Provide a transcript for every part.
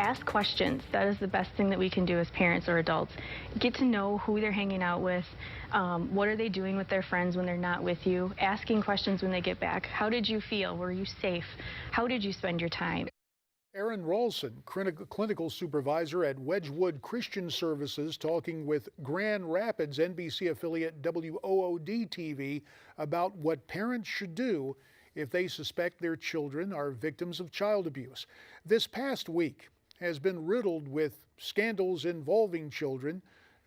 ask questions. That is the best thing that we can do as parents or adults. Get to know who they're hanging out with. What are they doing with their friends when they're not with you? Asking questions when they get back. How did you feel? Were you safe? How did you spend your time? Erin Ralston, clinical supervisor at Wedgwood Christian Services, talking with Grand Rapids NBC affiliate WOOD-TV about what parents should do if they suspect their children are victims of child abuse. This past week has been riddled with scandals involving children,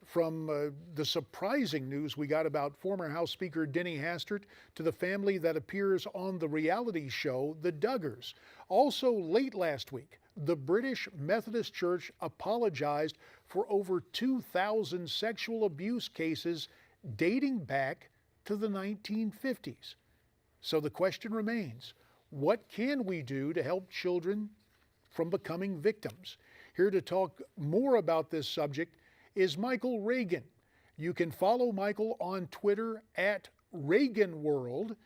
from the surprising news we got about former House Speaker Denny Hastert to the family that appears on the reality show The Duggars. Also late last week, the British Methodist Church apologized for over 2,000 sexual abuse cases dating back to the 1950s. So the question remains, what can we do to help children from becoming victims? Here to talk more about this subject is Michael Reagan. You can follow Michael on Twitter at ReaganWorld.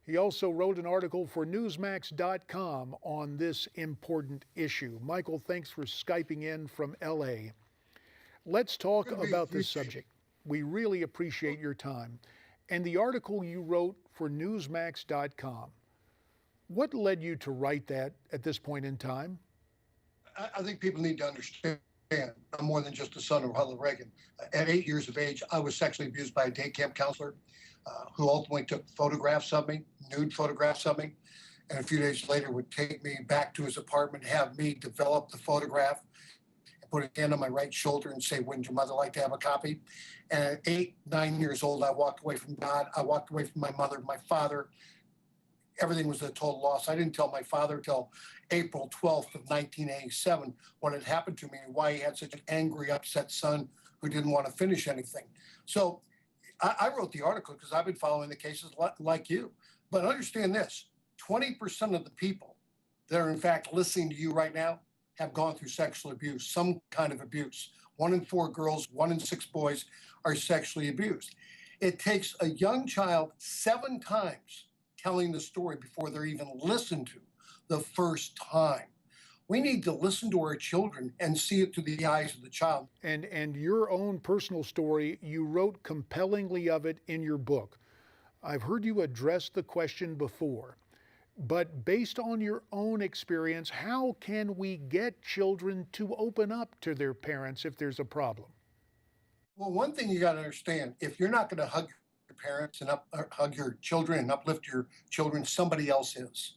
He also wrote an article for Newsmax.com on this important issue. Michael, thanks for Skyping in from LA. Let's talk about this subject. We really appreciate your time. And the article you wrote for Newsmax.com, what led you to write that at this point in time? I think people need to understand I'm more than just a son of Ronald Reagan. At 8 years of age, I was sexually abused by a day camp counselor who ultimately took photographs of me, nude photographs of me, and a few days later would take me back to his apartment, have me develop the photograph, and put a hand on my right shoulder and say, "Wouldn't your mother like to have a copy?" And at 8, 9 years old, I walked away from God. I walked away from my mother, my father. Everything was a total loss. I didn't tell my father till April 12th of 1987 what had happened to me and why he had such an angry, upset son who didn't want to finish anything. So I wrote the article because I've been following the cases like you. But understand this, 20% of the people that are in fact listening to you right now have gone through sexual abuse, some kind of abuse. 1 in 4 girls, 1 in 6 boys are sexually abused. It takes a young child 7 times telling the story before they're even listened to the first time. We need to listen to our children and see it through the eyes of the child. And your own personal story, you wrote compellingly of it in your book. I've heard you address the question before, but based on your own experience, how can we get children to open up to their parents if there's a problem? Well, one thing you got to understand, if you're not going to hug your parents and hug your children and uplift your children, somebody else is.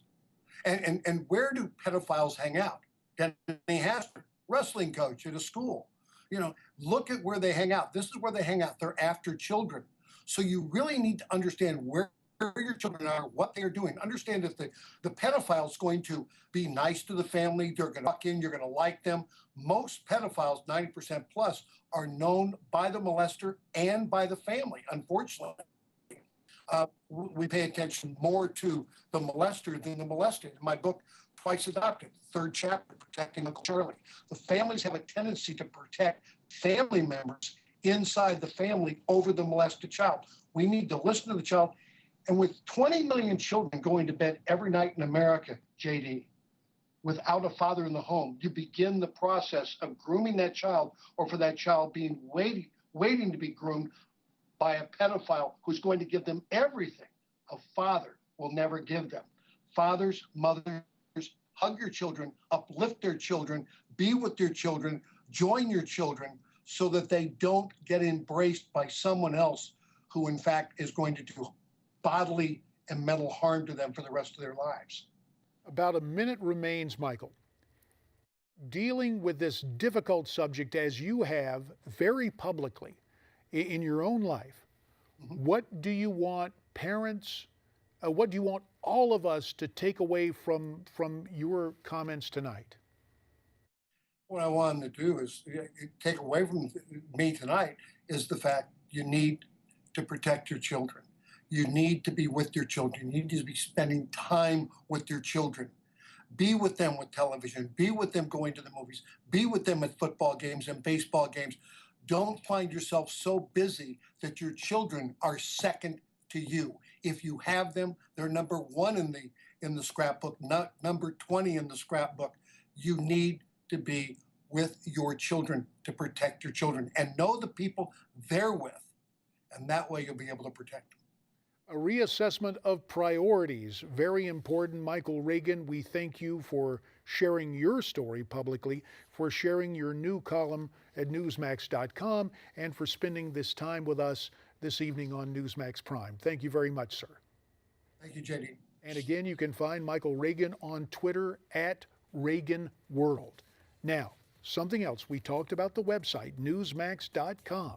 And where do pedophiles hang out? Denny Hastert, wrestling coach at a school. You know, look at where they hang out. This is where they hang out. They're after children. So you really need to understand where your children are, what they're doing. Understand that the pedophile is going to be nice to the family. They're going to walk in. You're going to like them. Most pedophiles, 90% plus, are known by the molester and by the family, unfortunately. We pay attention more to the molester than the molested. In my book, Twice Adopted, 3rd chapter, Protecting Uncle Charlie. The families have a tendency to protect family members inside the family over the molested child. We need to listen to the child. And with 20 million children going to bed every night in America, JD, without a father in the home, you begin the process of grooming that child, or for that child being waiting to be groomed by a pedophile who's going to give them everything a father will never give them. Fathers, mothers, hug your children, uplift their children, be with their children, join your children so that they don't get embraced by someone else who in fact is going to do bodily and mental harm to them for the rest of their lives. About a minute remains, Michael. Dealing with this difficult subject as you have very publicly in your own life, what do you want parents, what do you want all of us to take away from your comments tonight? What I want them to do is take away from me tonight is the fact you need to protect your children. You need to be with your children. You need to be spending time with your children. Be with them with television. Be with them going to the movies. Be with them at football games and baseball games. Don't find yourself so busy that your children are second to you. If you have them, they're number 1 in the scrapbook, not number 20 in the scrapbook. You need to be with your children to protect your children, and know the people they're with. And that way you'll be able to protect them. A reassessment of priorities, very important. Michael Reagan, we thank you for sharing your story publicly, for sharing your new column at Newsmax.com, and for spending this time with us this evening on Newsmax Prime. Thank you very much, sir. Thank you, JD. And again, you can find Michael Reagan on Twitter at Reagan World. Now, something else. We talked about the website, Newsmax.com.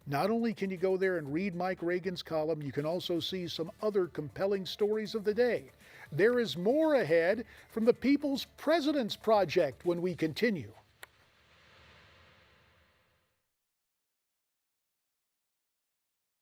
Not only can you go there and read Mike Reagan's column, you can also see some other compelling stories of the day. There is more ahead from the People's Presidents Project when we continue.